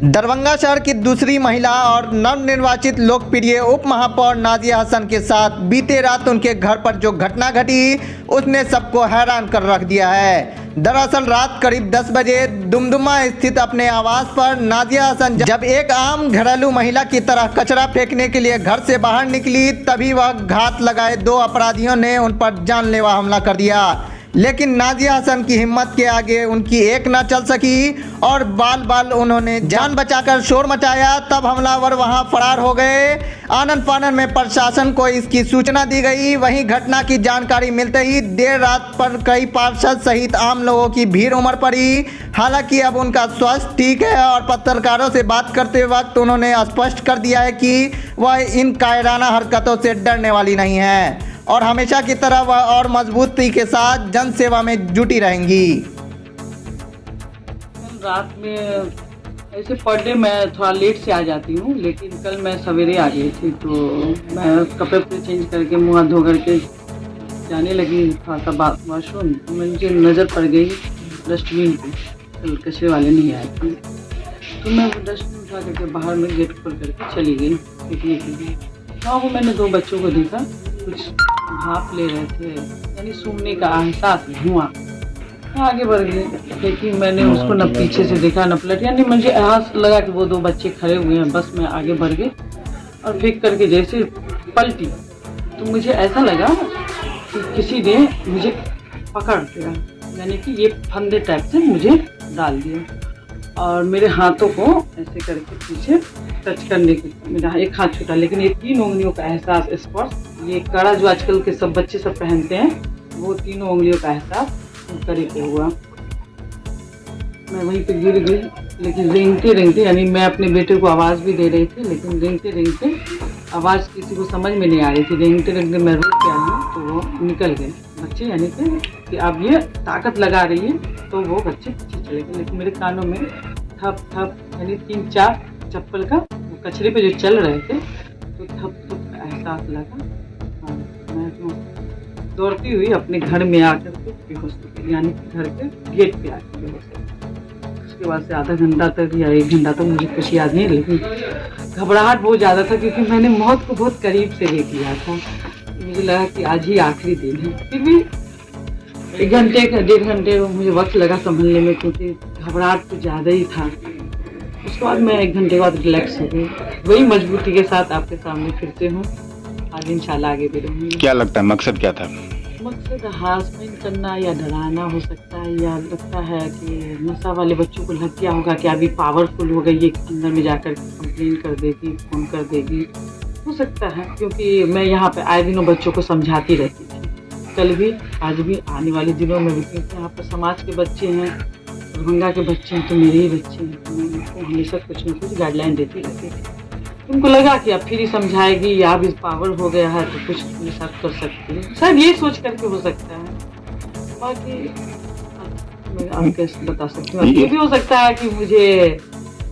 दरभंगा शहर की दूसरी महिला और नवनिर्वाचित लोकप्रिय उप महापौर नाजिया हसन के साथ बीते रात उनके घर पर जो घटना घटी उसने सबको हैरान कर रख दिया है। दरअसल रात करीब 10 बजे दुमदुमा स्थित अपने आवास पर नाजिया हसन जब एक आम घरेलू महिला की तरह कचरा फेंकने के लिए घर से बाहर निकली, तभी वह घात लगाए दो अपराधियों ने उन पर जानलेवा हमला कर दिया। लेकिन नाजिया हसन की हिम्मत के आगे उनकी एक न चल सकी और बाल उन्होंने जान बचाकर शोर मचाया। तब हमलावर वहां फरार हो गए। आनन फानन में प्रशासन को इसकी सूचना दी गई। वहीं घटना की जानकारी मिलते ही देर रात पर कई पार्षद सहित आम लोगों की भीड़ उमड़ पड़ी। हालांकि अब उनका स्वास्थ्य ठीक है और पत्रकारों से बात करते वक्त उन्होंने स्पष्ट कर दिया है कि वह इन कायराना हरकतों से डरने वाली नहीं है और हमेशा की तरह वह और मजबूती के साथ जन सेवा में जुटी रहेंगी। रात में ऐसे पर डे मैं थोड़ा लेट से आ जाती हूँ, लेकिन कल मैं सवेरे आ गई थी तो मैं कपड़े चेंज करके मुँह हाथ धो करके जाने लगी थोड़ा सा वॉशरूम, तो मुझे नज़र पड़ गई डस्टबिन पे, कल कचरे वाले नहीं आए थे तो मैं डस्टबिन उठा करके बाहर में गेट खोल करके चली गई फेंकने के लिए। वहाँ को मैंने दो बच्चों को देखा, कुछ भाप ले रहे थे, यानी सूंघने का एहसास हुआ। आगे बढ़ गए, लेकिन मैंने उसको न पीछे से देखा न पलट, यानी मुझे एहसास लगा कि वो दो बच्चे खड़े हुए हैं। बस मैं आगे बढ़ गई और फेंक करके जैसे पलटी तो मुझे ऐसा लगा कि किसी ने मुझे पकड़ लिया, यानी कि ये फंदे टाइप से मुझे डाल दिया और मेरे हाथों को ऐसे करके पीछे टच करने की, मेरा एक हाथ छूटा, लेकिन ये 3 उंगलियों का एहसास, स्पर्श, ये कड़ा जो आजकल के सब बच्चे सब पहनते हैं, वो 3 उंगलियों का एहसास करे के हुआ। मैं वहीं पे गिर गई, लेकिन रेंगते यानी मैं अपने बेटे को आवाज़ भी दे रही थी, लेकिन रेंगते आवाज़ किसी को समझ में नहीं आ रही थी। रेंगते मैं रोक के आई तो वो निकल गए बच्चे, यानी कि अब ये ताकत लगा रही है तो वो बच्चे पीछे चले गए। लेकिन मेरे कानों में थप यानी 3-4 चप्पल का कचरे पे जो चल रहे थे तो थप का एहसास लगा और मैं तो दौड़ती हुई अपने घर में आकर के बेहोश हो गई, यानी कि घर के गेट पे आकर बेहोश हो गई। उसके बाद से आधा घंटा तक या 1 घंटा तक मुझे कुछ याद नहीं, लेकिन घबराहट बहुत ज़्यादा था क्योंकि मैंने मौत को बहुत करीब से देख लिया था। मुझे लगा कि आज ही आखिरी दिन है। फिर भी 1 घंटे 1.5 घंटे मुझे वक्त लगा संभलने में, क्योंकि घबराहट तो ज़्यादा ही था। उसके बाद मैं 1 घंटे बाद रिलैक्स हो गई, वही मजबूती के साथ आपके सामने फिर से हूँ। आज इंशाल्लाह आगे भी रहूँगी। क्या लगता है मकसद क्या था? मकसद हारासमेंट करना या डराना हो सकता है, या लगता है कि नशा वाले बच्चों को लग गया होगा कि अभी पावरफुल हो गई, ये अंदर में जाकर कंप्लेन कर देगी, फ़ोन कर देगी, हो सकता है। क्योंकि मैं यहाँ पे आए दिनों बच्चों को समझाती रहती थी, कल भी आज भी आने वाले दिनों में भी, क्योंकि यहाँ पर समाज के बच्चे हैं, दरभंगा के बच्चे हैं तो मेरे ही बच्चे हैं, तो मैं उनको हमेशा कुछ न कुछ गाइडलाइन देती रहती थी। उनको लगा कि अब फिर ही समझाएगी या अब इस पावर हो गया है तो कुछ मेरे साथ कर सकती है, शायद ये सोच करके हो सकता है। बाकी मैं आप कैसे बता सकती हूँ, ये भी हो सकता है कि मुझे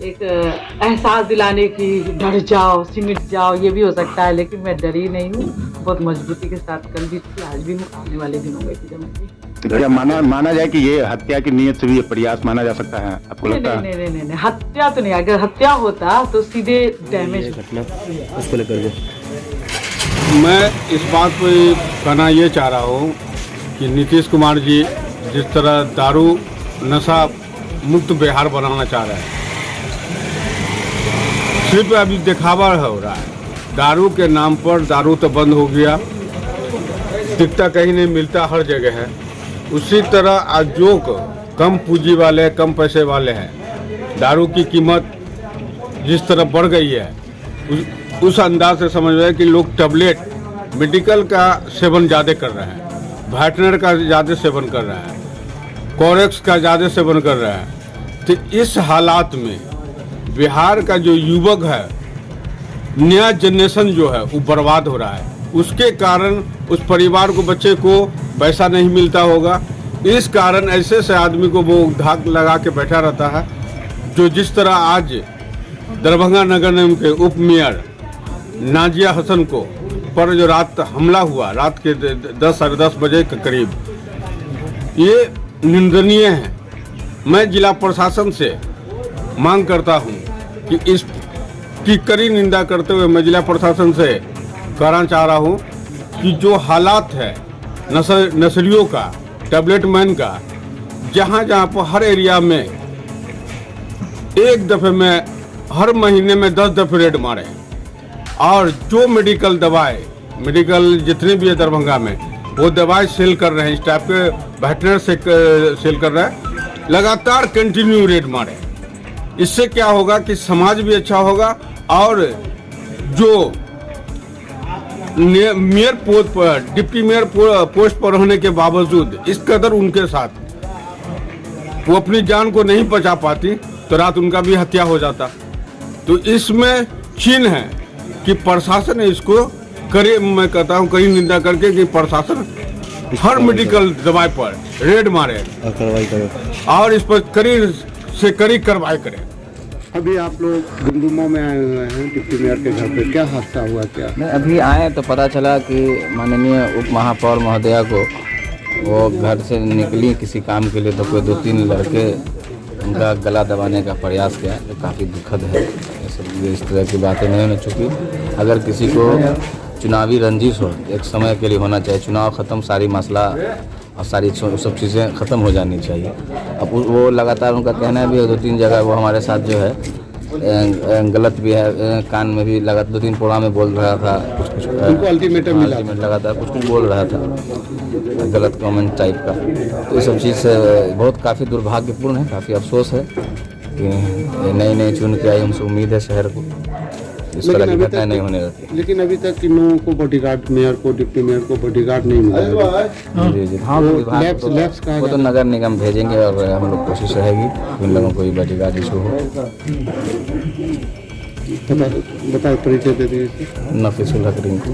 एक एहसास दिलाने की, डर जाओ सिमट जाओ, ये भी हो सकता है। लेकिन मैं डरी नहीं हूँ, बहुत मजबूती के साथ कल भी थी, आज भी आने वाले दिनों में भी रहूंगी। तो क्या माना जाए कि ये हत्या की नीयत से भी ये प्रयास माना जा सकता है? आपको लगता है? नहीं, हत्या तो नहीं। अगर हत्या होता तो सीधे डैमेज उसको लेकर मैं इस बात पे कहना ये चाह रहा हूँ कि नीतीश कुमार जी जिस तरह दारू नशा मुक्त बिहार बनाना चाह रहे हैं, सिर्फ अभी दिखावा हो रहा है। दारू के नाम पर दारू तो बंद हो गया, दिखता कहीं नहीं मिलता, हर जगह है। उसी तरह आज जो कम पूंजी वाले, कम पैसे वाले हैं, दारू की कीमत जिस तरह बढ़ गई है, उस अंदाज से समझ रहे हैं कि लोग टैबलेट मेडिकल का सेवन ज़्यादा कर रहे हैं, वाइटनर का ज़्यादा सेवन कर रहे हैं, कोरेक्स का ज़्यादा सेवन कर रहे हैं। तो इस हालात में बिहार का जो युवक है, नया जनरेशन जो है वो बर्बाद हो रहा है। उसके कारण उस परिवार को, बच्चे को पैसा नहीं मिलता होगा, इस कारण ऐसे आदमी को वो धाक लगा के बैठा रहता है। जो जिस तरह आज दरभंगा नगर निगम के उप मेयर नाजिया हसन को पर जो रात हमला हुआ, रात के 10 साढ़े 10 बजे के करीब, ये निंदनीय है। मैं जिला प्रशासन से मांग करता हूँ कि इसकी कड़ी निंदा करते हुए मैं जिला प्रशासन से कहना चाह रहा हूँ कि जो हालात है नशेड़ियों का, टैबलेट मैन का, जहाँ जहाँ पर हर एरिया में एक दफ़े में हर महीने में 10 दफ़े रेड मारे, और जो मेडिकल जितने भी है दरभंगा में वो दवाई सेल कर रहे हैं, इस टाइप के वेटनर से सेल कर रहे हैं, लगातार कंटिन्यू रेड मारे। इससे क्या होगा कि समाज भी अच्छा होगा, और जो मेयर पोस्ट पर, डिप्टी मेयर पोस्ट पर होने के बावजूद इस कदर उनके साथ वो अपनी जान को नहीं बचा पाती तो रात उनका भी हत्या हो जाता। तो इसमें चिन्ह है कि प्रशासन ने इसको मैं कहता हूँ कड़ी निंदा करके कि प्रशासन हर मेडिकल दवाई पर रेड मारे और कार्रवाई करो, और इस पर कड़ी से कड़ी कार्रवाई करे। अभी आप लोग गुमडुमा में आए हुए हैं डिप्टी मेयर के घर पे, क्या हादसा हुआ क्या? नहीं, अभी आए तो पता चला कि माननीय उप महापौर महोदया को वो घर से निकली किसी काम के लिए, तो कोई 2-3 लड़के उनका गला दबाने का प्रयास किया, जो काफ़ी दुखद है। इस तरह की बातें नहीं होनी चाहिए। अगर किसी को चुनावी रंजिश हो, एक समय के लिए होना चाहिए, चुनाव ख़त्म, सारी मसला और सारी सब चीज़ें ख़त्म हो जानी चाहिए। अब वो लगातार उनका कहना भी है 2-3 जगह वो हमारे साथ जो है गलत भी है, कान में भी लगातार 2-3 प्रोग्राम में बोल रहा था, कुछ उनको अल्टीमेट लगातार कुछ बोल रहा था, गलत कमेंट टाइप का। तो ये सब चीज़ बहुत काफ़ी दुर्भाग्यपूर्ण है, काफ़ी अफसोस है कि नई चुन के आई। हमसे उम्मीद है शहर को इस तरह की घटना नहीं होने रहती। लेकिन अभी तक इन लोगों को बॉडीगार्ड, मेयर को, डिप्टी मेयर को बॉडीगार्ड नहीं मिला है। जी हाँ, वो तो नगर निगम भेजेंगे और हम लोग कोशिश रहेगी उन लोगों को बॉडी गार्ड इशू हो। बताओ परिचय दे दीजिए। नफीसुल हक रिंकू।